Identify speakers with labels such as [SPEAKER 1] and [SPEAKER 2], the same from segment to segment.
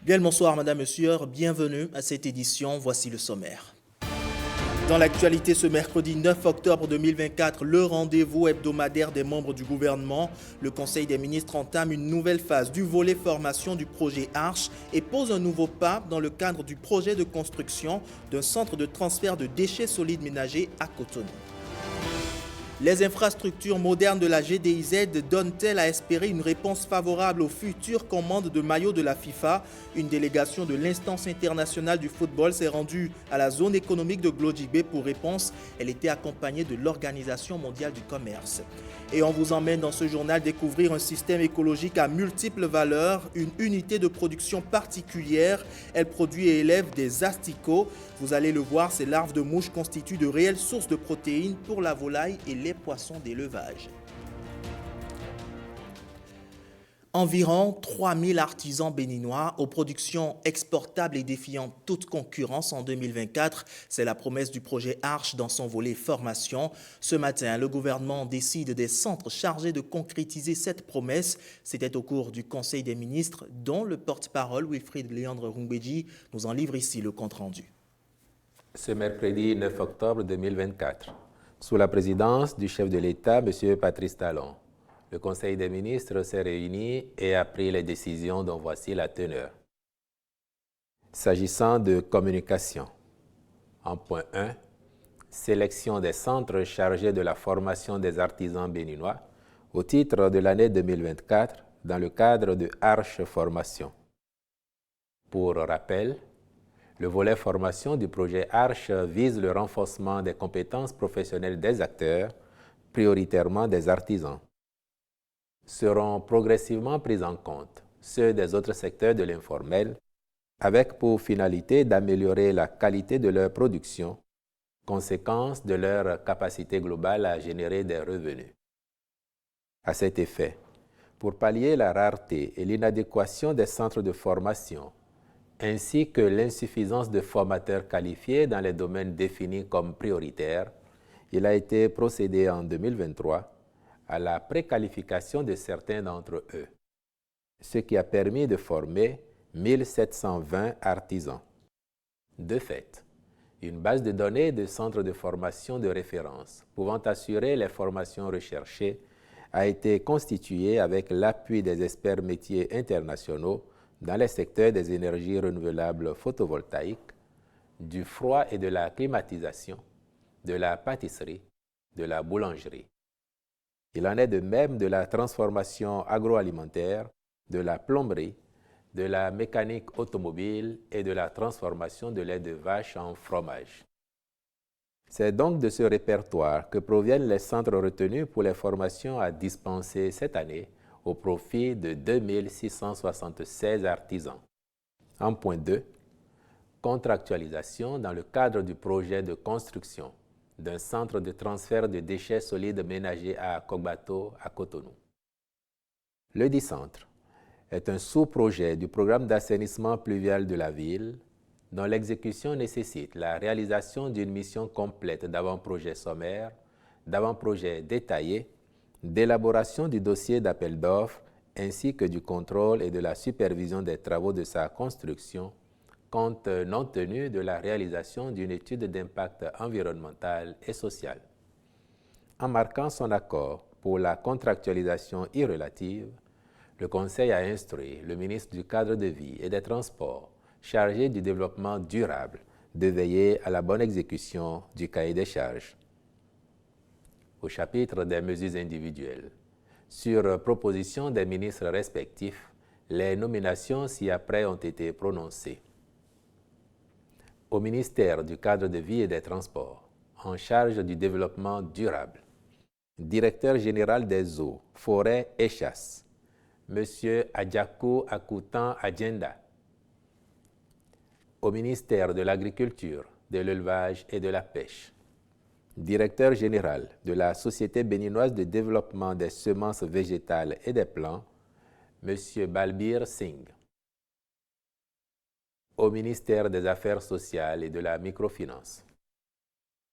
[SPEAKER 1] Bien le bonsoir, madame, monsieur, bienvenue à cette édition, voici le sommaire. Dans l'actualité ce mercredi 9 octobre 2024, le rendez-vous hebdomadaire des membres du gouvernement, le Conseil des ministres entame une nouvelle phase du volet formation du projet Arche et pose un nouveau pas dans le cadre du projet de construction d'un centre de transfert de déchets solides ménagers à Cotonou. Les infrastructures modernes de la GDIZ donnent-elles à espérer une réponse favorable aux futures commandes de maillots de la FIFA? Une délégation de l'instance internationale du football s'est rendue à la zone économique de Glodjibé pour réponse. Elle était accompagnée de l'Organisation mondiale du commerce. Et on vous emmène dans ce journal découvrir un système écologique à multiples valeurs, une unité de production particulière. Elle produit et élève des asticots. Vous allez le voir, ces larves de mouches constituent de réelles sources de protéines pour la volaille et les poissons d'élevage. Environ 3000 artisans béninois aux productions exportables et défiant toute concurrence en 2024. C'est la promesse du projet Arche dans son volet formation. Ce matin, le gouvernement décide des centres chargés de concrétiser cette promesse. C'était au cours du Conseil des ministres dont le porte-parole Wilfried Léandre Rumbedji nous en livre ici le compte-rendu.
[SPEAKER 2] Ce mercredi 9 octobre 2024, sous la présidence du chef de l'État, M. Patrice Talon, le Conseil des ministres s'est réuni et a pris les décisions dont voici la teneur. S'agissant de communication, en point 1, sélection des centres chargés de la formation des artisans béninois au titre de l'année 2024 dans le cadre de Arche Formation. Pour rappel, le volet formation du projet Arche vise le renforcement des compétences professionnelles des acteurs, prioritairement des artisans. Seront progressivement pris en compte ceux des autres secteurs de l'informel, avec pour finalité d'améliorer la qualité de leur production, conséquence de leur capacité globale à générer des revenus. À cet effet, pour pallier la rareté et l'inadéquation des centres de formation, ainsi que l'insuffisance de formateurs qualifiés dans les domaines définis comme prioritaires, il a été procédé en 2023 à la préqualification de certains d'entre eux, ce qui a permis de former 1720 artisans. De fait, une base de données de centres de formation de référence pouvant assurer les formations recherchées a été constituée avec l'appui des experts métiers internationaux dans les secteurs des énergies renouvelables photovoltaïques, du froid et de la climatisation, de la pâtisserie, de la boulangerie. Il en est de même de la transformation agroalimentaire, de la plomberie, de la mécanique automobile et de la transformation de lait de vache en fromage. C'est donc de ce répertoire que proviennent les centres retenus pour les formations à dispenser cette année au profit de 2676 artisans. En point 2, contractualisation dans le cadre du projet de construction d'un centre de transfert de déchets solides ménagers à Kogbato, à Cotonou. Le dit centre est un sous-projet du programme d'assainissement pluvial de la ville, dont l'exécution nécessite la réalisation d'une mission complète d'avant-projet sommaire, d'avant-projet détaillé, d'élaboration du dossier d'appel d'offres, ainsi que du contrôle et de la supervision des travaux de sa construction, compte non tenu de la réalisation d'une étude d'impact environnemental et social. En marquant son accord pour la contractualisation irrelative, le Conseil a instruit le ministre du Cadre de vie et des Transports, chargé du développement durable, de veiller à la bonne exécution du cahier des charges. Au chapitre des mesures individuelles, sur proposition des ministres respectifs, les nominations ci-après ont été prononcées. Au ministère du Cadre de vie et des Transports, en charge du développement durable, directeur général des eaux, forêts et chasse, M. Adjakou Akoutan Adjenda. Au ministère de l'Agriculture, de l'Élevage et de la Pêche, directeur général de la Société béninoise de développement des semences végétales et des plants, M. Balbir Singh. Au ministère des Affaires sociales et de la microfinance,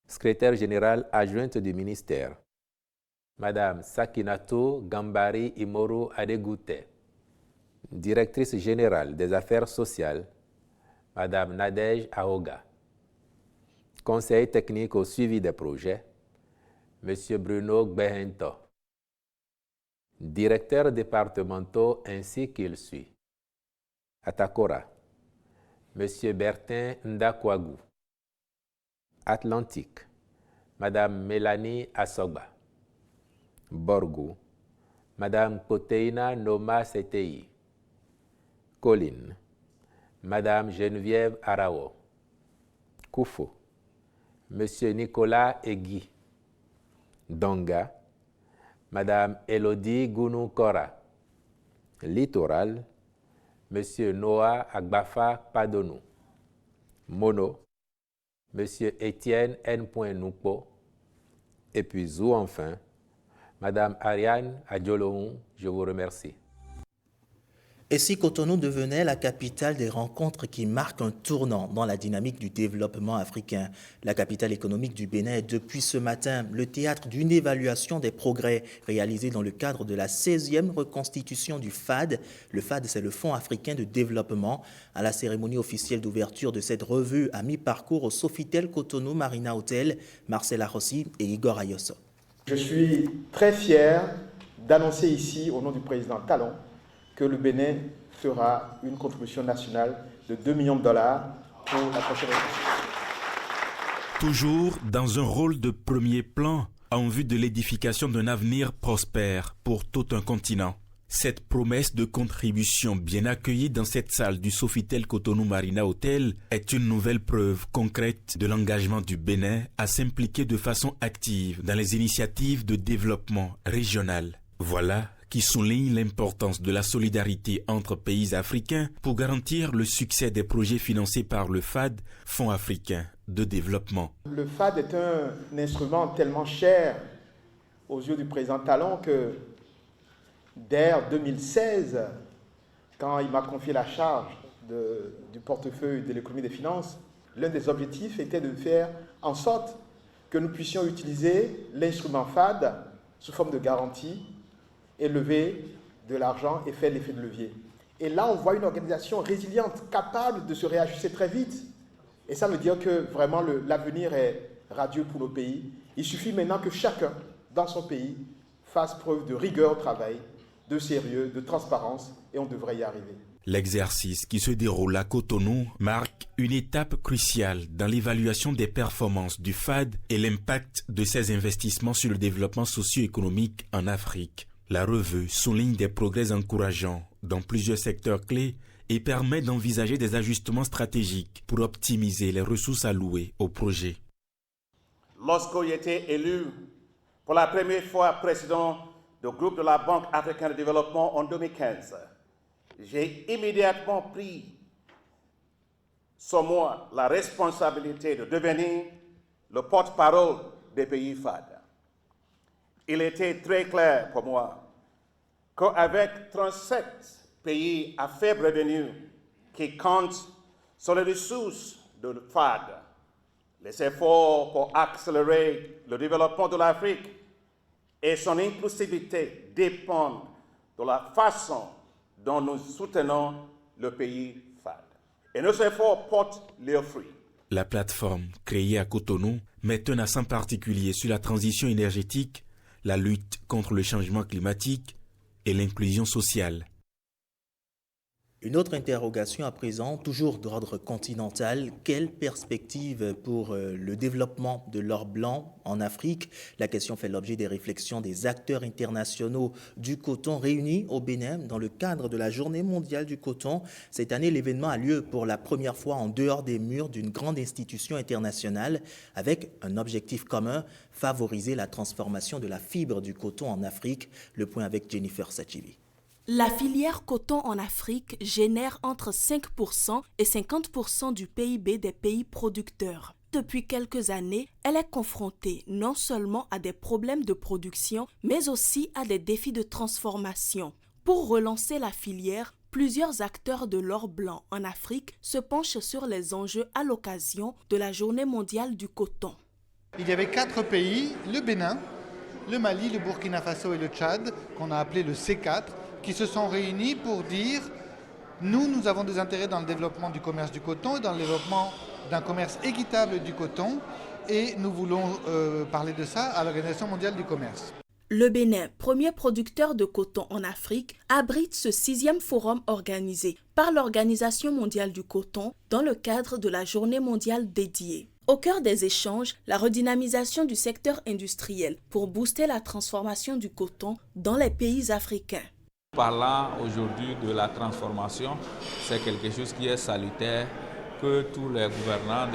[SPEAKER 2] secrétaire générale adjointe du ministère, Madame Sakinato Gambari Imoru Adegute. Directrice générale des affaires sociales, Madame Nadège Aoga. Conseil technique au suivi des projets, Monsieur Bruno Gbehento. Directeurs départementaux ainsi qu'il suit. Atakora, Monsieur Bertin Ndakwagu. Atlantique, Madame Mélanie Asogba. Borgou, Madame Koteina Noma Setei. Colline, Madame Geneviève Arao. Koufo, Monsieur Nicolas Egui. Donga, Madame Elodie Gounou-Kora. Littoral, Monsieur Noah Agbafa Padonou. Mono, Monsieur Étienne N. Noupo. Et puis Zou enfin, Madame Ariane Adjolohun, je vous remercie.
[SPEAKER 1] Et si Cotonou devenait la capitale des rencontres qui marquent un tournant dans la dynamique du développement africain, la capitale économique du Bénin est depuis ce matin le théâtre d'une évaluation des progrès réalisés dans le cadre de la 16e reconstitution du FAD. Le FAD, c'est le Fonds africain de développement. À la cérémonie officielle d'ouverture de cette revue à mi-parcours au Sofitel Cotonou Marina Hotel, Marcel Arossi et Igor Ayosso.
[SPEAKER 3] Je suis très fier d'annoncer ici, au nom du président Talon, que le Bénin fera une contribution nationale de $2 millions pour la prochaine reconstruction.
[SPEAKER 4] Toujours dans un rôle de premier plan en vue de l'édification d'un avenir prospère pour tout un continent. Cette promesse de contribution bien accueillie dans cette salle du Sofitel Cotonou Marina Hotel est une nouvelle preuve concrète de l'engagement du Bénin à s'impliquer de façon active dans les initiatives de développement régional. Voilà qui souligne l'importance de la solidarité entre pays africains pour garantir le succès des projets financés par le FAD, Fonds africain de développement.
[SPEAKER 3] Le FAD est un instrument tellement cher aux yeux du président Talon que dès 2016, quand il m'a confié la charge du portefeuille de l'économie et des finances, l'un des objectifs était de faire en sorte que nous puissions utiliser l'instrument FAD sous forme de garantie et lever de l'argent et faire l'effet de levier. Et là, on voit une organisation résiliente, capable de se réajuster très vite. Et ça veut dire que vraiment l'avenir est radieux pour nos pays. Il suffit maintenant que chacun, dans son pays, fasse preuve de rigueur au travail, de sérieux, de transparence, et on devrait y arriver.
[SPEAKER 4] L'exercice qui se déroule à Cotonou marque une étape cruciale dans l'évaluation des performances du FAD et l'impact de ses investissements sur le développement socio-économique en Afrique. La revue souligne des progrès encourageants dans plusieurs secteurs clés et permet d'envisager des ajustements stratégiques pour optimiser les ressources allouées au projet.
[SPEAKER 5] Lorsque j'ai été élu pour la première fois président du groupe de la Banque africaine de développement en 2015, j'ai immédiatement pris sur moi la responsabilité de devenir le porte-parole des pays FAD. Il était très clair pour moi qu'avec 37 pays à faible revenu qui comptent sur les ressources de FAD, les efforts pour accélérer le développement de l'Afrique et son inclusivité dépendent de la façon dont nous soutenons le pays FAD. Et nos efforts portent leurs fruits.
[SPEAKER 4] La plateforme créée à Cotonou met un accent particulier sur la transition énergétique, la lutte contre le changement climatique et l'inclusion sociale.
[SPEAKER 1] Une autre interrogation à présent, toujours d'ordre continental. Quelle perspective pour le développement de l'or blanc en Afrique? La question fait l'objet des réflexions des acteurs internationaux du coton réunis au Bénin dans le cadre de la Journée mondiale du coton. Cette année, l'événement a lieu pour la première fois en dehors des murs d'une grande institution internationale avec un objectif commun, favoriser la transformation de la fibre du coton en Afrique. Le point avec Jennifer Sachivi.
[SPEAKER 6] La filière coton en Afrique génère entre 5% et 50% du PIB des pays producteurs. Depuis quelques années, elle est confrontée non seulement à des problèmes de production, mais aussi à des défis de transformation. Pour relancer la filière, plusieurs acteurs de l'or blanc en Afrique se penchent sur les enjeux à l'occasion de la Journée mondiale du coton.
[SPEAKER 7] Il y avait 4 pays, le Bénin, le Mali, le Burkina Faso et le Tchad, qu'on a appelé le C4, qui se sont réunis pour dire nous avons des intérêts dans le développement du commerce du coton et dans le développement d'un commerce équitable du coton et nous voulons parler de ça à l'Organisation mondiale du commerce.
[SPEAKER 6] Le Bénin, premier producteur de coton en Afrique, abrite ce 6e forum organisé par l'Organisation mondiale du coton dans le cadre de la Journée mondiale dédiée. Au cœur des échanges, la redynamisation du secteur industriel pour booster la transformation du coton dans les pays africains.
[SPEAKER 8] Parlant aujourd'hui de la transformation, c'est quelque chose qui est salutaire, que tous les gouvernants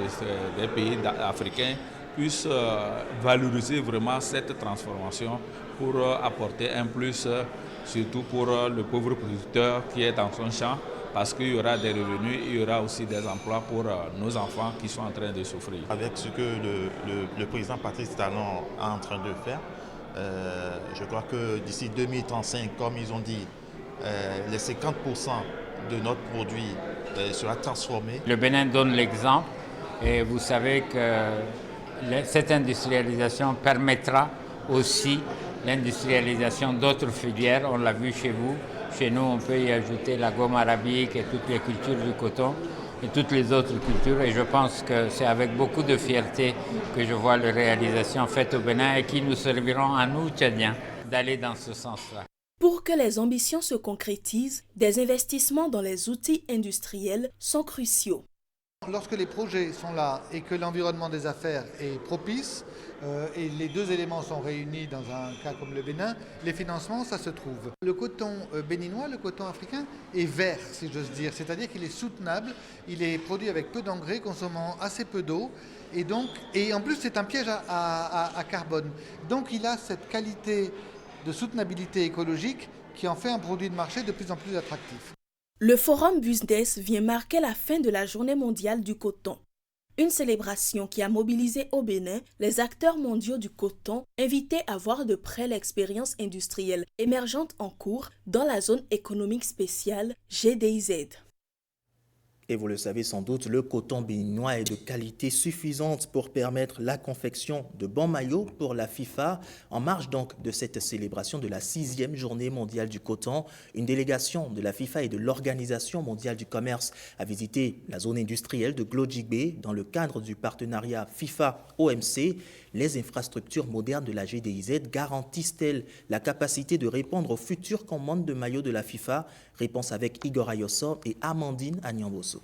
[SPEAKER 8] des pays africains puissent valoriser vraiment cette transformation pour apporter un plus, surtout pour le pauvre producteur qui est dans son champ, parce qu'il y aura des revenus, il y aura aussi des emplois pour nos enfants qui sont en train de souffrir.
[SPEAKER 9] Avec ce que le président Patrice Talon est en train de faire, je crois que d'ici 2035, comme ils ont dit, les 50% de notre produit sera transformé.
[SPEAKER 10] Le Bénin donne l'exemple et vous savez que cette industrialisation permettra aussi l'industrialisation d'autres filières. On l'a vu chez vous. Chez nous, on peut y ajouter la gomme arabique et toutes les cultures du coton et toutes les autres cultures. Et je pense que c'est avec beaucoup de fierté que je vois les réalisations faites au Bénin et qui nous serviront à nous, Tchadiens, d'aller dans ce sens-là.
[SPEAKER 6] Pour que les ambitions se concrétisent, des investissements dans les outils industriels sont cruciaux.
[SPEAKER 7] Lorsque les projets sont là et que l'environnement des affaires est propice, et les deux éléments sont réunis dans un cas comme le Bénin, les financements, ça se trouve. Le coton béninois, le coton africain, est vert, si j'ose dire, c'est-à-dire qu'il est soutenable, il est produit avec peu d'engrais, consommant assez peu d'eau, et en plus c'est un piège à carbone. Donc il a cette qualité de soutenabilité écologique qui en fait un produit de marché de plus en plus attractif.
[SPEAKER 6] Le Forum Business vient marquer la fin de la Journée mondiale du coton. Une célébration qui a mobilisé au Bénin les acteurs mondiaux du coton invités à voir de près l'expérience industrielle émergente en cours dans la zone économique spéciale GDIZ.
[SPEAKER 1] Et vous le savez sans doute, le coton béninois est de qualité suffisante pour permettre la confection de bons maillots pour la FIFA. En marge donc de cette célébration de la 6e journée mondiale du coton, une délégation de la FIFA et de l'Organisation mondiale du commerce a visité la zone industrielle de Glodjigbe dans le cadre du partenariat FIFA-OMC. Les infrastructures modernes de la GDIZ garantissent-elles la capacité de répondre aux futures commandes de maillots de la FIFA? Réponse avec Igor Ayosso et Amandine Agnamboso.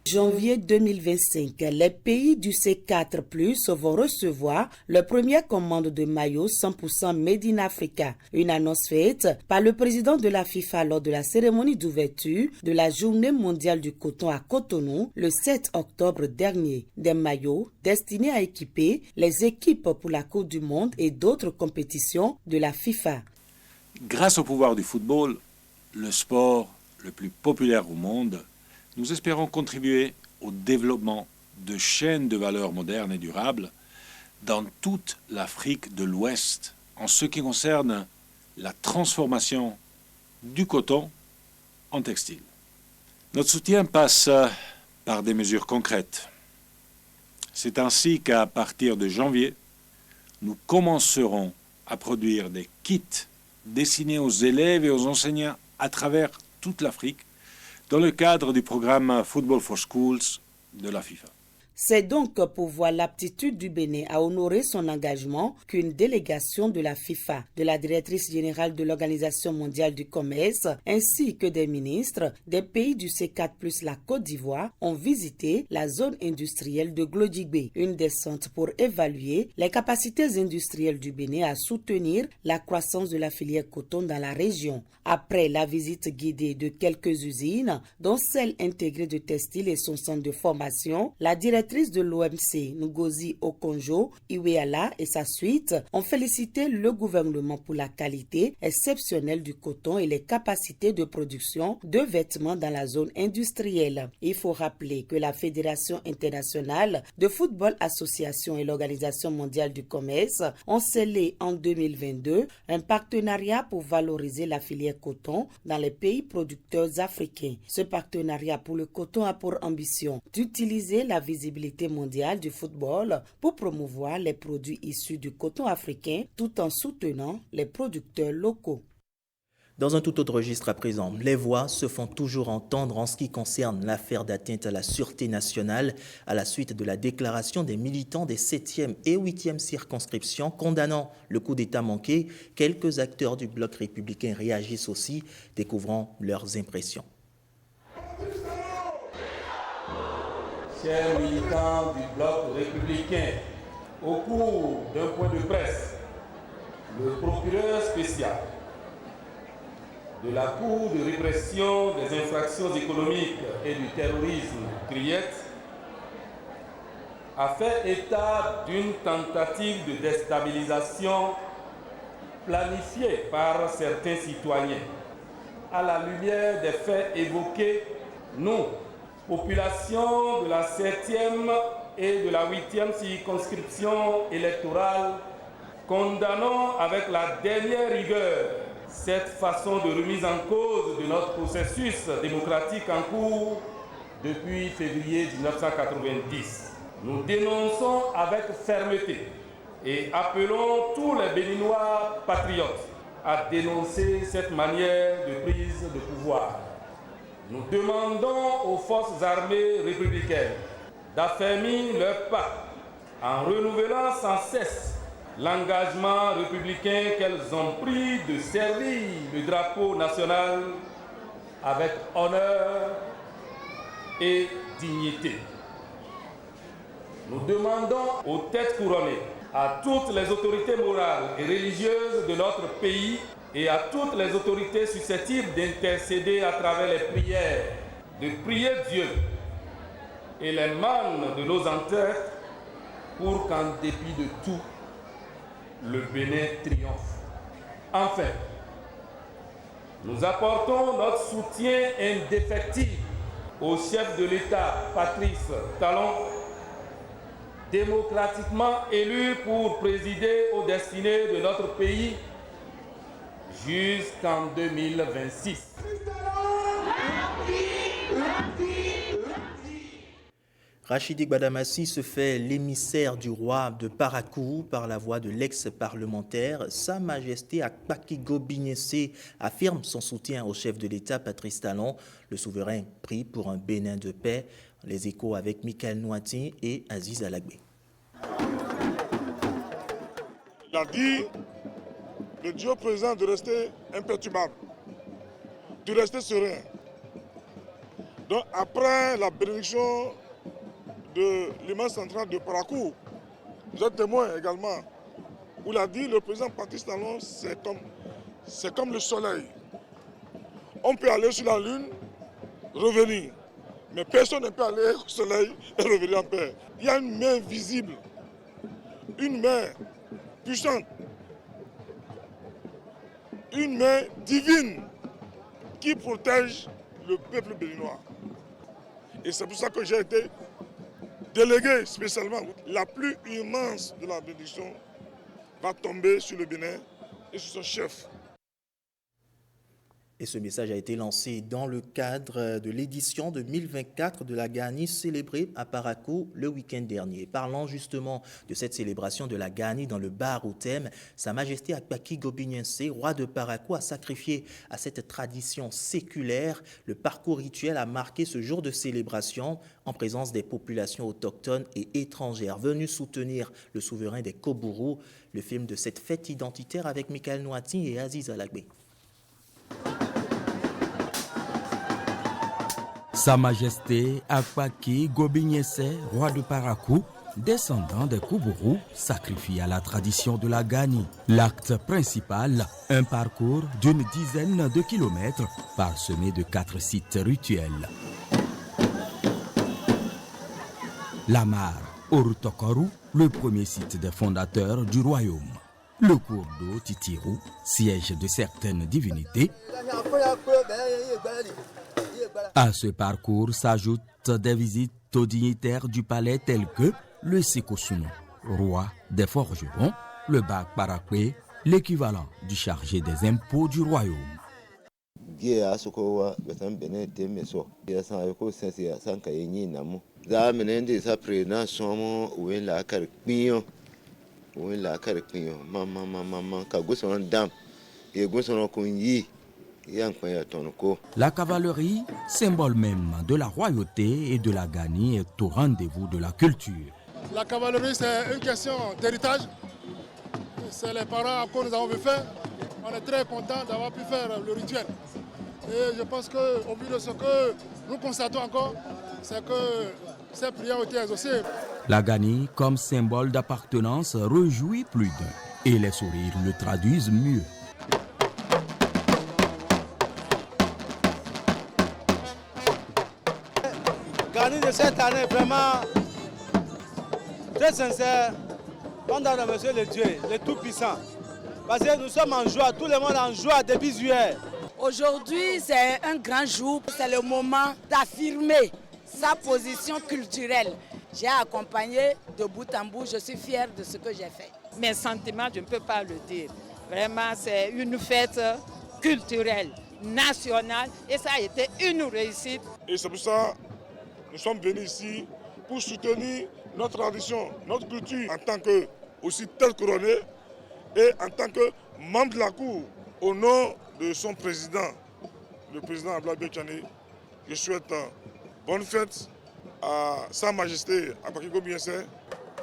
[SPEAKER 11] Janvier 2025, les pays du C4+, vont recevoir leur première commande de maillots 100% Made in Africa. Une annonce faite par le président de la FIFA lors de la cérémonie d'ouverture de la Journée mondiale du coton à Cotonou le 7 octobre dernier. Des maillots destinés à équiper les équipes pour la Coupe du Monde et d'autres compétitions de la FIFA.
[SPEAKER 12] Grâce au pouvoir du football, le sport le plus populaire au monde, nous espérons contribuer au développement de chaînes de valeur modernes et durables dans toute l'Afrique de l'Ouest en ce qui concerne la transformation du coton en textile. Notre soutien passe par des mesures concrètes. C'est ainsi qu'à partir de janvier, nous commencerons à produire des kits destinés aux élèves et aux enseignants à travers toute l'Afrique dans le cadre du programme Football for Schools de la FIFA.
[SPEAKER 11] C'est donc pour voir l'aptitude du Bénin à honorer son engagement qu'une délégation de la FIFA, de la directrice générale de l'Organisation mondiale du commerce, ainsi que des ministres des pays du C4+, la Côte d'Ivoire, ont visité la zone industrielle de Glodjigbe, une descente pour évaluer les capacités industrielles du Bénin à soutenir la croissance de la filière coton dans la région. Après la visite guidée de quelques usines, dont celle intégrée de textile et son centre de formation, la directrice de l'OMC, Ngozi Okonjo-Iweala et sa suite ont félicité le gouvernement pour la qualité exceptionnelle du coton et les capacités de production de vêtements dans la zone industrielle. Il faut rappeler que la Fédération internationale de football association et l'Organisation mondiale du commerce ont scellé en 2022 un partenariat pour valoriser la filière coton dans les pays producteurs africains. Ce partenariat pour le coton a pour ambition d'utiliser la visibilité mondiale du football pour promouvoir les produits issus du coton africain tout en soutenant les producteurs locaux.
[SPEAKER 1] Dans un tout autre registre à présent, les voix se font toujours entendre en ce qui concerne l'affaire d'atteinte à la sûreté nationale à la suite de la déclaration des militants des 7e et 8e circonscriptions condamnant le coup d'État manqué. Quelques acteurs du bloc républicain réagissent aussi, découvrant leurs impressions.
[SPEAKER 13] Chers militants du bloc républicain, au cours d'un point de presse, le procureur spécial de la Cour de répression des infractions économiques et du terrorisme, Criette, a fait état d'une tentative de déstabilisation planifiée par certains citoyens. À la lumière des faits évoqués, nous, population de la 7e et de la 8e circonscription électorale, condamnons avec la dernière rigueur cette façon de remise en cause de notre processus démocratique en cours depuis février 1990. Nous dénonçons avec fermeté et appelons tous les Béninois patriotes à dénoncer cette manière de prise de pouvoir. Nous demandons aux forces armées républicaines d'affermir leurs pas en renouvelant sans cesse l'engagement républicain qu'elles ont pris de servir le drapeau national avec honneur et dignité. Nous demandons aux têtes couronnées, à toutes les autorités morales et religieuses de notre pays et à toutes les autorités susceptibles d'intercéder à travers les prières, de prier Dieu et les mannes de nos ancêtres pour qu'en dépit de tout, le Bénin triomphe. Enfin, nous apportons notre soutien indéfectible au chef de l'État, Patrice Talon, démocratiquement élu pour présider aux destinées de notre pays jusqu'en 2026.
[SPEAKER 1] Rachidi Gbadamassi se fait l'émissaire du roi de Parakou par la voix de l'ex-parlementaire. Sa Majesté Akpaki Gobignessé affirme son soutien au chef de l'État Patrice Talon. Le souverain prie pour un Bénin de paix. Les échos avec Michael Nouati et Aziz Alagbé.
[SPEAKER 14] Il a dit le Dieu présent de rester imperturbable, de rester serein. Donc après la bénédiction de l'imam central de Parakou, vous êtes témoin également, où il a dit le président Patrice Talon, c'est comme le soleil. On peut aller sur la lune, revenir, mais personne ne peut aller au soleil et revenir en paix. Il y a une main visible, une main puissante, une main divine qui protège le peuple béninois. Et c'est pour ça que j'ai été délégué spécialement. La pluie immense de la bénédiction va tomber sur le Bénin et sur son chef.
[SPEAKER 1] Et ce message a été lancé dans le cadre de l'édition 2024 de la Gani célébrée à Parakou le week-end dernier. Parlant justement de cette célébration de la Gani dans le bar au thème, Sa Majesté Akpaki Gobignessé, roi de Parakou, a sacrifié à cette tradition séculaire. Le parcours rituel a marqué ce jour de célébration en présence des populations autochtones et étrangères venues soutenir le souverain des Kobourou. Le film de cette fête identitaire avec Michael Nouati et Aziz Alagbé.
[SPEAKER 15] Sa Majesté Akpaki Gobignessé, roi de Parakou, descendant des Kobourou, sacrifie à la tradition de la Gani. L'acte principal, un parcours d'une dizaine de kilomètres parsemé de 4 sites rituels. Lamar, Orutokoru, le premier site des fondateurs du royaume. Le cours d'eau Titirou, siège de certaines divinités. À ce parcours s'ajoutent des visites aux dignitaires du palais tels que le Sekosunu, roi des forgerons, le Bak Parakwe, l'équivalent du chargé des impôts du royaume. La cavalerie, symbole même de la royauté et de la Gani, est au rendez-vous de la culture.
[SPEAKER 14] La cavalerie, c'est une question d'héritage. C'est les parents que nous avons fait. On est très contents d'avoir pu faire le rituel. Et je pense qu'au vu de ce que nous constatons encore, c'est que ces prières ont été exaucées.
[SPEAKER 15] La Gani, comme symbole d'appartenance, réjouit plus d'un. Et les sourires le traduisent mieux.
[SPEAKER 16] Gani de cette année, vraiment très sincère, pendant le Monsieur le Dieu, le Tout-Puissant. Parce que nous sommes en joie, tout le monde en joie depuis juillet.
[SPEAKER 17] Aujourd'hui, c'est un grand jour, c'est le moment d'affirmer sa position culturelle. J'ai accompagné de bout en bout, je suis fière de ce que j'ai fait.
[SPEAKER 18] Mes sentiments, je ne peux pas le dire. Vraiment, c'est une fête culturelle, nationale, et ça a été une réussite.
[SPEAKER 14] Et c'est pour ça que nous sommes venus ici pour soutenir notre tradition, notre culture en tant que aussi tel couronné et en tant que membre de la Cour. Au nom de son président, le président Abdoulaye Béchane, je souhaite bonne fête à Sa Majesté Akpaki Gobinyese.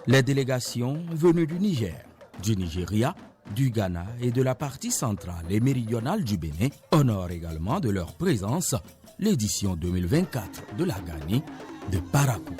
[SPEAKER 15] Les délégations venues du Niger, du Nigeria, du Ghana et de la partie centrale et méridionale du Bénin honorent également de leur présence l'édition 2024 de la Gani de Parakou.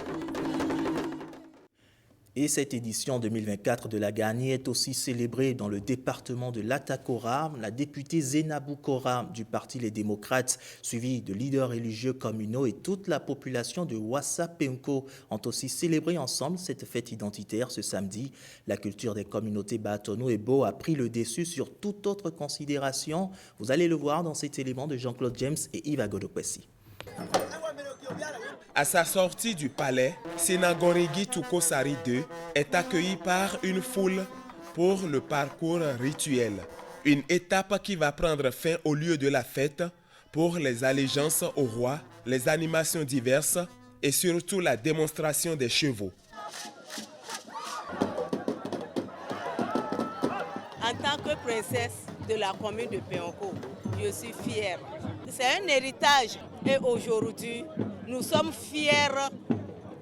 [SPEAKER 1] Et cette édition 2024 de la Gani est aussi célébrée dans le département de l'Atakora. La députée Zainabou Kora du Parti Les Démocrates, suivie de leaders religieux communaux et toute la population de Wassa Penko ont aussi célébré ensemble cette fête identitaire ce samedi. La culture des communautés Batono et Bo a pris le dessus sur toute autre considération. Vous allez le voir dans cet élément de Jean-Claude James et Yves Agodopessi.
[SPEAKER 19] À sa sortie du palais, Senagorigi Tukosari II est accueilli par une foule pour le parcours rituel. Une étape qui va prendre fin au lieu de la fête pour les allégeances au roi, les animations diverses et surtout la démonstration des chevaux.
[SPEAKER 20] En tant que princesse de la commune de Péonko, je suis fière. C'est un héritage et aujourd'hui, nous sommes fiers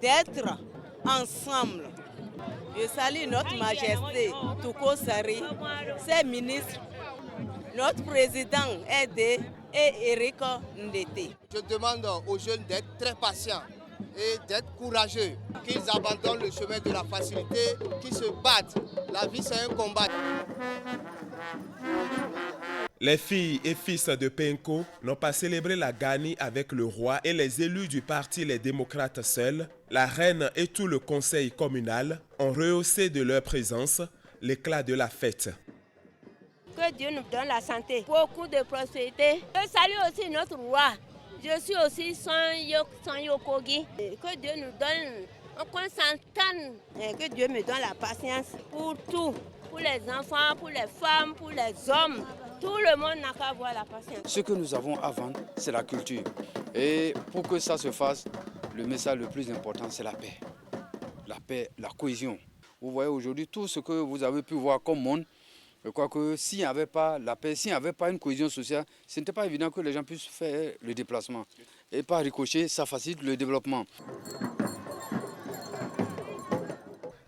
[SPEAKER 20] d'être ensemble. Je salue notre majesté Tukosari, ses ministres, notre président Aidé et Eric Ndete.
[SPEAKER 21] Je demande aux jeunes d'être très patients et d'être courageux, qu'ils abandonnent le chemin de la facilité, qu'ils se battent. La vie, c'est un combat.
[SPEAKER 19] Les filles et fils de Penko n'ont pas célébré la Gani avec le roi et les élus du parti Les Démocrates seuls. La reine et tout le conseil communal ont rehaussé de leur présence l'éclat de la fête.
[SPEAKER 22] Que Dieu nous donne la santé, beaucoup de prospérité. Je salue aussi notre roi. Je suis aussi son Yokogi. Que Dieu nous donne, qu'on s'entende. Que Dieu me donne la patience pour tout. Pour les enfants, pour les femmes, pour les hommes. Tout le monde n'a qu'à avoir la patience.
[SPEAKER 23] Ce que nous avons à vendre, c'est la culture. Et pour que ça se fasse, le message le plus important, c'est la paix. La paix, la cohésion. Vous voyez aujourd'hui tout ce que vous avez pu voir comme monde. Je crois que s'il n'y avait pas la paix, s'il n'y avait pas une cohésion sociale, ce n'était pas évident que les gens puissent faire le déplacement. Et par ricochet, ça facilite le développement.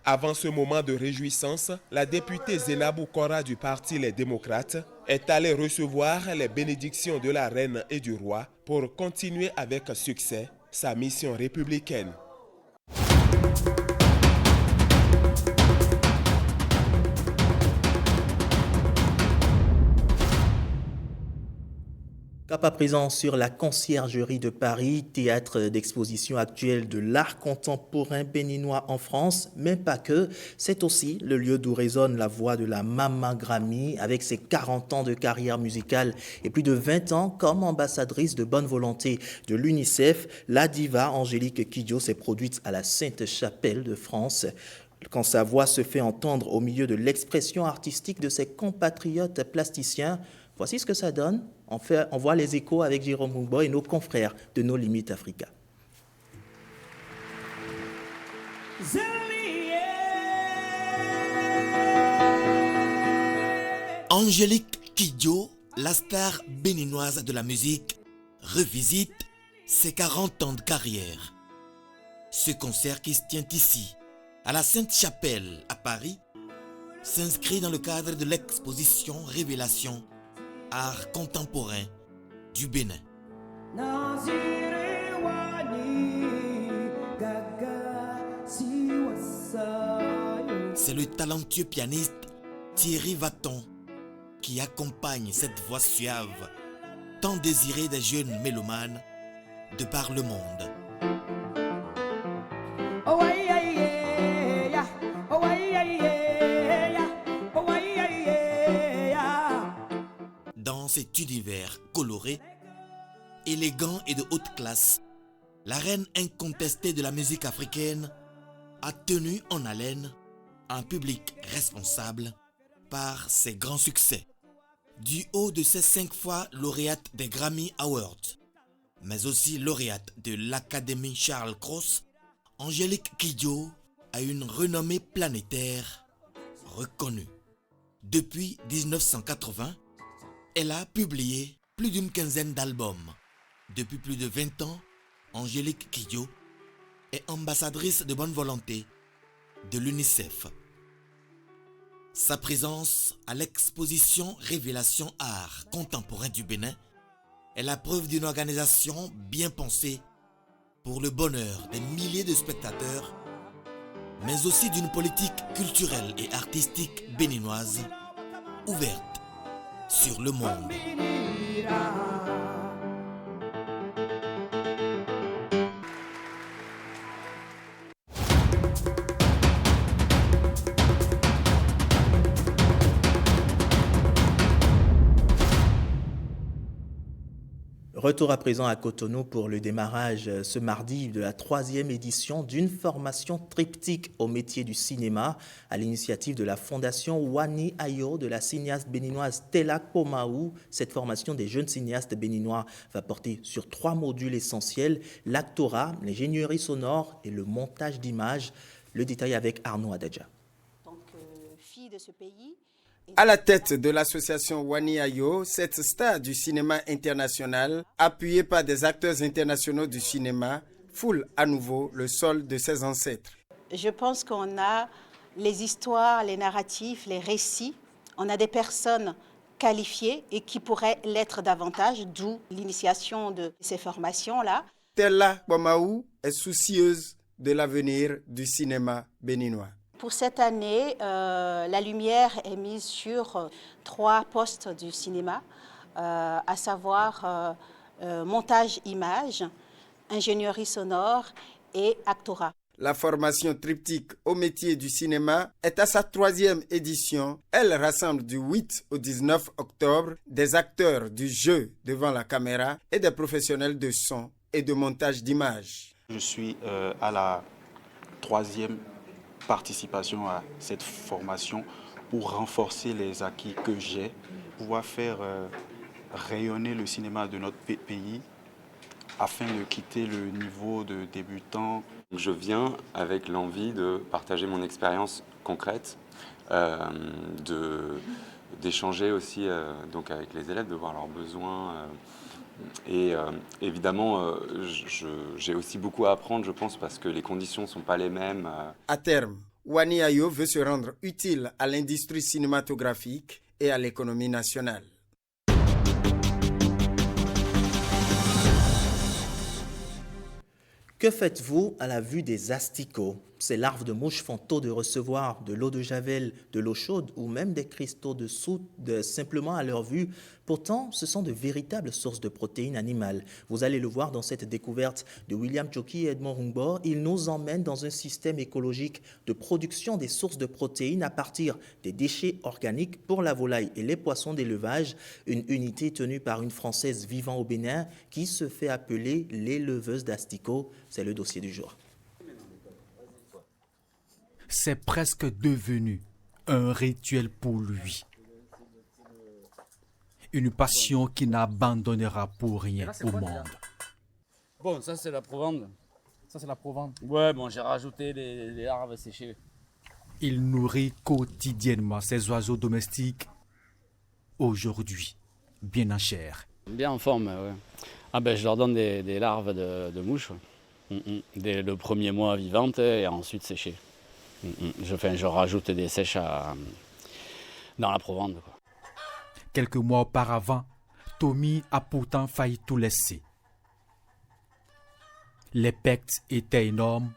[SPEAKER 19] Avant ce moment de réjouissance, la députée Zainabou Kora du Parti Les Démocrates est allée recevoir les bénédictions de la reine et du roi pour continuer avec succès sa mission républicaine.
[SPEAKER 1] Cap à présent sur la Conciergerie de Paris, théâtre d'exposition actuelle de l'art contemporain béninois en France, mais pas que. C'est aussi le lieu d'où résonne la voix de la Mama Grammy avec ses 40 ans de carrière musicale et plus de 20 ans comme ambassadrice de bonne volonté de l'UNICEF. La diva Angélique Kidjo s'est produite à la Sainte-Chapelle de France. Quand sa voix se fait entendre au milieu de l'expression artistique de ses compatriotes plasticiens, voici ce que ça donne. On voit les échos avec Jérôme Mungbo et nos confrères de Nos Limites Africa.
[SPEAKER 24] Angélique Kidjo
[SPEAKER 2] La star béninoise de la musique revisite ses 40 ans de carrière. Ce concert qui se tient ici, à la Sainte-Chapelle, à Paris, s'inscrit dans le cadre de l'exposition Révélation Art contemporain du Bénin. C'est le talentueux pianiste Thierry Vaton qui accompagne cette voix suave, tant désirée des jeunes mélomanes de par le monde. Dans cet univers coloré, élégant et de haute classe, la reine incontestée de la musique africaine a tenu en haleine un public responsable par ses grands succès. Du haut de ses 5 fois lauréate des Grammy Awards, mais aussi lauréate de l'Académie Charles Cros, Angélique Kidjo a une renommée planétaire reconnue. Depuis 1980, elle a publié plus d'une quinzaine d'albums. Depuis plus de 20 ans, Angélique Kidjo est ambassadrice de bonne volonté de l'UNICEF. Sa présence à l'exposition Révélation Art contemporain du Bénin est la preuve d'une organisation bien pensée pour le bonheur des milliers de spectateurs, mais aussi d'une politique culturelle et artistique béninoise ouverte sur le monde.
[SPEAKER 1] Retour à présent à Cotonou pour le démarrage ce mardi de la 3e édition d'une formation triptyque au métier du cinéma à l'initiative de la fondation Wani Ayo de la cinéaste béninoise Tella Komaou. Cette formation des jeunes cinéastes béninois va porter sur 3 modules essentiels: l'actorat, l'ingénierie sonore et le montage d'images. Le détail avec Arnaud Adadja.
[SPEAKER 3] Donc, fille de ce pays.
[SPEAKER 5] À la tête de l'association Wani Ayo, cette star du cinéma international, appuyée par des acteurs internationaux du cinéma, foule à nouveau le sol de ses ancêtres.
[SPEAKER 3] Je pense qu'on a les histoires, les narratifs, les récits. On a des personnes qualifiées et qui pourraient l'être davantage, d'où l'initiation de ces formations-là.
[SPEAKER 5] Tella Komaou est soucieuse de l'avenir du cinéma béninois.
[SPEAKER 3] Pour cette année, la lumière est mise sur 3 postes du cinéma, à savoir montage image, ingénierie sonore et actorat.
[SPEAKER 5] La formation triptyque au métier du cinéma est à sa 3e édition. Elle rassemble du 8 au 19 octobre des acteurs du jeu devant la caméra et des professionnels de son et de montage d'images.
[SPEAKER 24] Je suis à la 3e participation à cette formation pour renforcer les acquis que j'ai, pouvoir faire rayonner le cinéma de notre pays afin de quitter le niveau de débutant.
[SPEAKER 25] Je viens avec l'envie de partager mon expérience concrète, d'échanger aussi donc avec les élèves, de voir leurs besoins. Et évidemment, j'ai aussi beaucoup à apprendre, je pense, parce que les conditions ne sont pas les mêmes.
[SPEAKER 5] À terme, Wani Ayo veut se rendre utile à l'industrie cinématographique et à l'économie nationale.
[SPEAKER 1] Que faites-vous à la vue des asticots? Ces larves de mouches font tôt de recevoir de l'eau de javel, de l'eau chaude ou même des cristaux de soude simplement à leur vue. Pourtant, ce sont de véritables sources de protéines animales. Vous allez le voir dans cette découverte de William Choki et Edmond Rungbor. Ils nous emmènent dans un système écologique de production des sources de protéines à partir des déchets organiques pour la volaille et les poissons d'élevage. Une unité tenue par une Française vivant au Bénin qui se fait appeler l'éleveuse d'asticots. C'est le dossier du jour.
[SPEAKER 26] C'est presque devenu un rituel pour lui. Une passion qu'il n'abandonnera pour rien au monde.
[SPEAKER 27] Bon, ça c'est la provende. Ça c'est la provende. Ouais, bon, j'ai rajouté les larves séchées.
[SPEAKER 26] Il nourrit quotidiennement ses oiseaux domestiques. Aujourd'hui, bien en chair.
[SPEAKER 27] Bien en forme, ouais. Ah ben, je leur donne des larves de mouches, dès le premier mois vivantes et ensuite séchées. Je rajoute des sèches dans la provende, quoi.
[SPEAKER 26] Quelques mois auparavant, Tommy a pourtant failli tout laisser. Les pertes étaient énormes,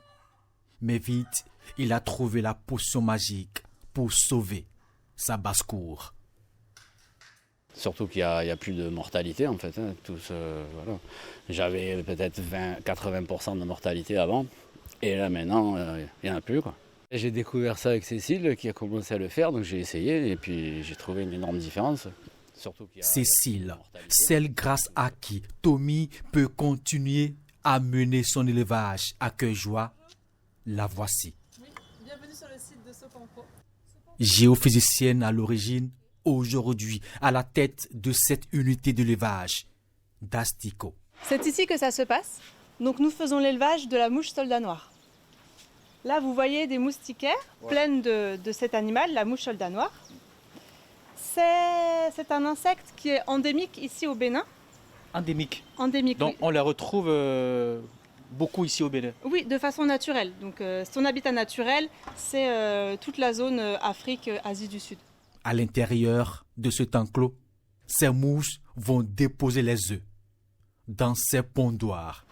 [SPEAKER 26] mais vite, il a trouvé la potion magique pour sauver sa basse-cour.
[SPEAKER 27] Surtout qu'il n'y a plus de mortalité en fait. Voilà. J'avais peut-être 80% de mortalité avant, et là maintenant, il n'y en a plus, quoi. J'ai découvert ça avec Cécile qui a commencé à le faire, donc j'ai essayé et puis j'ai trouvé une énorme différence.
[SPEAKER 26] Cécile, celle grâce à qui Tommy peut continuer à mener son élevage à cœur joie, la voici.
[SPEAKER 4] Oui, bienvenue sur le site de Sopanco.
[SPEAKER 26] Géophysicienne à l'origine, aujourd'hui à la tête de cette unité d'élevage d'Astico.
[SPEAKER 4] C'est ici que ça se passe. Donc nous faisons l'élevage de la mouche soldat noir. Là, vous voyez des moustiquaires pleines de cet animal, la mouche soldat noir. C'est un insecte qui est endémique ici au Bénin.
[SPEAKER 6] Endémique.
[SPEAKER 4] Endémique,
[SPEAKER 6] Donc
[SPEAKER 4] oui.
[SPEAKER 6] on les retrouve beaucoup ici au Bénin.
[SPEAKER 4] Oui, de façon naturelle. Donc son habitat naturel, c'est toute la zone Afrique, Asie du Sud.
[SPEAKER 26] À l'intérieur de cet enclos, ces mouches vont déposer les œufs dans ces pondoirs.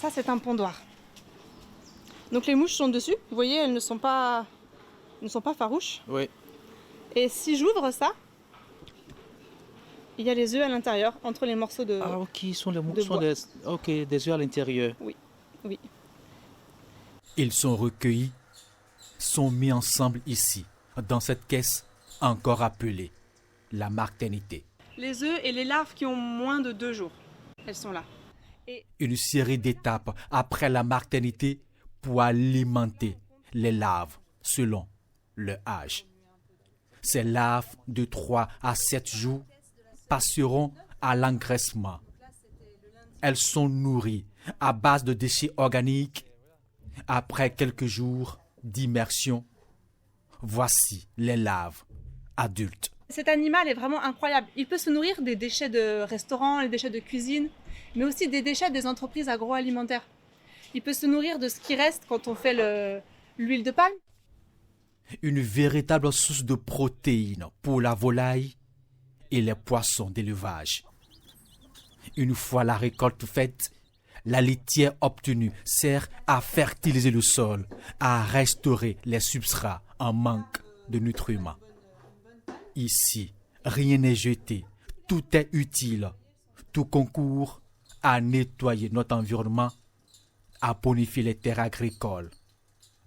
[SPEAKER 4] Ça, c'est un pondoir. Donc les mouches sont dessus. Vous voyez, elles ne sont pas farouches.
[SPEAKER 6] Oui.
[SPEAKER 4] Et si j'ouvre ça, il y a les œufs à l'intérieur, entre les morceaux de.
[SPEAKER 6] Ah, ok, sont des œufs à l'intérieur.
[SPEAKER 4] Oui, oui.
[SPEAKER 26] Ils sont recueillis, sont mis ensemble ici, dans cette caisse encore appelée la maternité.
[SPEAKER 4] Les œufs et les larves qui ont moins de 2 jours, elles sont là.
[SPEAKER 26] Une série d'étapes après la maternité pour alimenter les larves selon leur âge. Ces larves de 3 à 7 jours passeront à l'engraissement. Elles sont nourries à base de déchets organiques. Après quelques jours d'immersion, voici les larves adultes.
[SPEAKER 4] Cet animal est vraiment incroyable. Il peut se nourrir des déchets de restaurants, les déchets de cuisine, mais aussi des déchets des entreprises agroalimentaires. Il peut se nourrir de ce qui reste quand on fait l'huile de palme.
[SPEAKER 26] Une véritable source de protéines pour la volaille et les poissons d'élevage. Une fois la récolte faite, la litière obtenue sert à fertiliser le sol, à restaurer les substrats en manque de nutriments. Ici, rien n'est jeté, tout est utile, tout concourt à nettoyer notre environnement, à bonifier les terres agricoles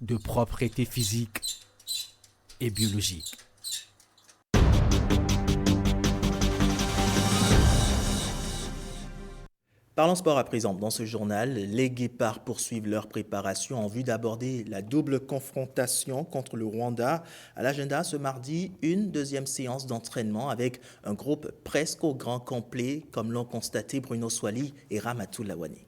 [SPEAKER 26] de propriété physique et biologique.
[SPEAKER 1] Parlons sport à présent. Dans ce journal, les Guépards poursuivent leur préparation en vue d'aborder la double confrontation contre le Rwanda. À l'agenda, ce mardi, une deuxième séance d'entraînement avec un groupe presque au grand complet, comme l'ont constaté Bruno Swali et Ramatou Lawani.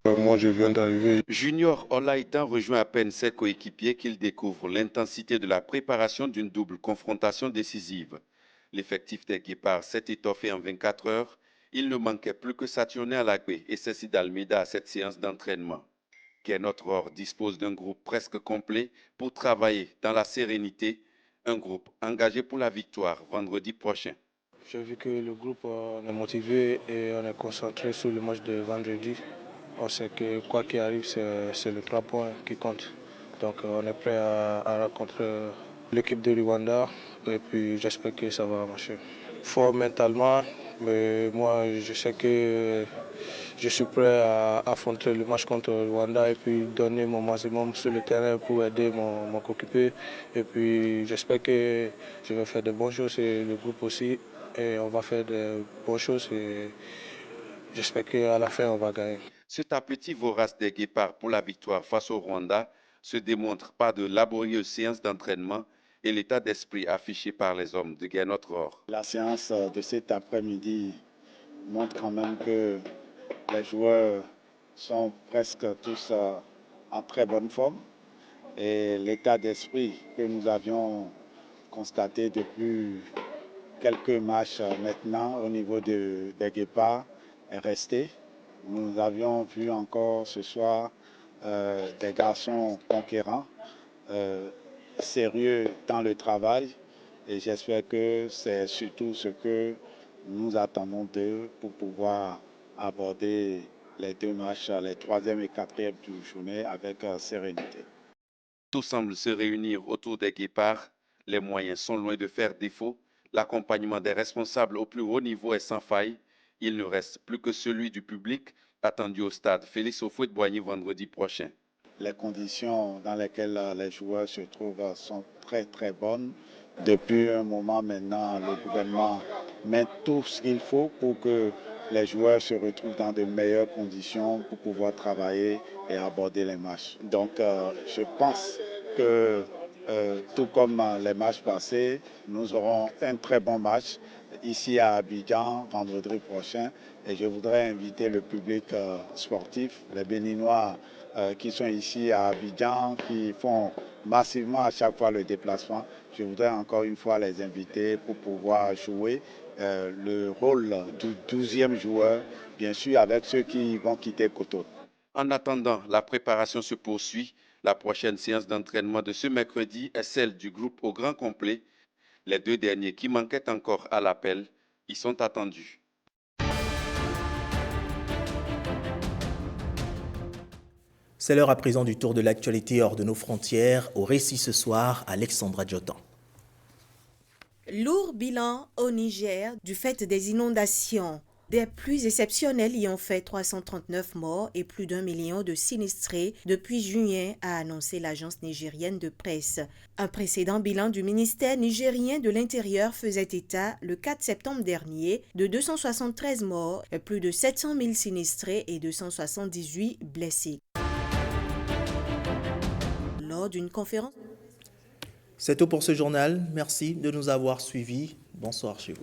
[SPEAKER 7] Moi, je viens d'arriver.
[SPEAKER 8] Junior Olaïtan rejoint à peine ses coéquipiers qu'il découvre l'intensité de la préparation d'une double confrontation décisive. L'effectif des Guépards s'est étoffé en 24 heures. Il ne manquait plus que Saturné Alagbe et Cécile Almeida à cette séance d'entraînement. Kenot-Ror dispose d'un groupe presque complet pour travailler dans la sérénité, un groupe engagé pour la victoire vendredi prochain.
[SPEAKER 7] J'ai vu que le groupe est motivé et on est concentré sur le match de vendredi. On sait que quoi qu'il arrive, c'est le 3 points qui compte. Donc on est prêt à rencontrer l'équipe de Rwanda et puis j'espère que ça va marcher. Fort mentalement, mais moi je sais que je suis prêt à affronter le match contre le Rwanda et puis donner mon maximum sur le terrain pour aider mon coéquipier. Et puis j'espère que je vais faire de bonnes choses et le groupe aussi. Et on va faire de bonnes choses et j'espère qu'à la fin on va gagner.
[SPEAKER 8] Cet appétit vorace des Guépards pour la victoire face au Rwanda se démontre par de laborieuses séances d'entraînement et l'état d'esprit affiché par les hommes de Kenot-Ror.
[SPEAKER 9] La séance de cet après-midi montre quand même que les joueurs sont presque tous en très bonne forme et l'état d'esprit que nous avions constaté depuis quelques matchs maintenant au niveau des guépards est resté. Nous avions vu encore ce soir des garçons conquérants, sérieux dans le travail, et j'espère que c'est surtout ce que nous attendons d'eux pour pouvoir aborder les deux matchs, les 3e et 4e du journée avec sérénité.
[SPEAKER 8] Tout semble se réunir autour des guépards. Les moyens sont loin de faire défaut. L'accompagnement des responsables au plus haut niveau est sans faille. Il ne reste plus que celui du public attendu au stade Félix Houphouët-Boigny vendredi prochain.
[SPEAKER 9] Les conditions dans lesquelles les joueurs se trouvent sont très bonnes. Depuis un moment maintenant, le gouvernement met tout ce qu'il faut pour que les joueurs se retrouvent dans de meilleures conditions pour pouvoir travailler et aborder les matchs. Donc je pense que tout comme les matchs passés, nous aurons un très bon match ici à Abidjan vendredi prochain. Et je voudrais inviter le public sportif, les Béninois qui sont ici à Abidjan, qui font massivement à chaque fois le déplacement. Je voudrais encore une fois les inviter pour pouvoir jouer le rôle du 12e joueur, bien sûr avec ceux qui vont quitter Cotonou.
[SPEAKER 8] En attendant, la préparation se poursuit. La prochaine séance d'entraînement de ce mercredi est celle du groupe au grand complet. Les 2 derniers qui manquaient encore à l'appel y sont attendus.
[SPEAKER 1] C'est l'heure à présent du tour de l'actualité hors de nos frontières. Au récit ce soir, Alexandra Djotan.
[SPEAKER 10] Lourd bilan au Niger du fait des inondations. Des pluies exceptionnelles y ont fait 339 morts et plus d'1 million de sinistrés depuis juillet, a annoncé l'agence nigérienne de presse. Un précédent bilan du ministère nigérien de l'Intérieur faisait état, le 4 septembre dernier, de 273 morts, plus de 700 000 sinistrés et 278 blessés. Lors d'une conférence.
[SPEAKER 1] C'est tout pour ce journal. Merci de nous avoir suivis. Bonsoir chez vous.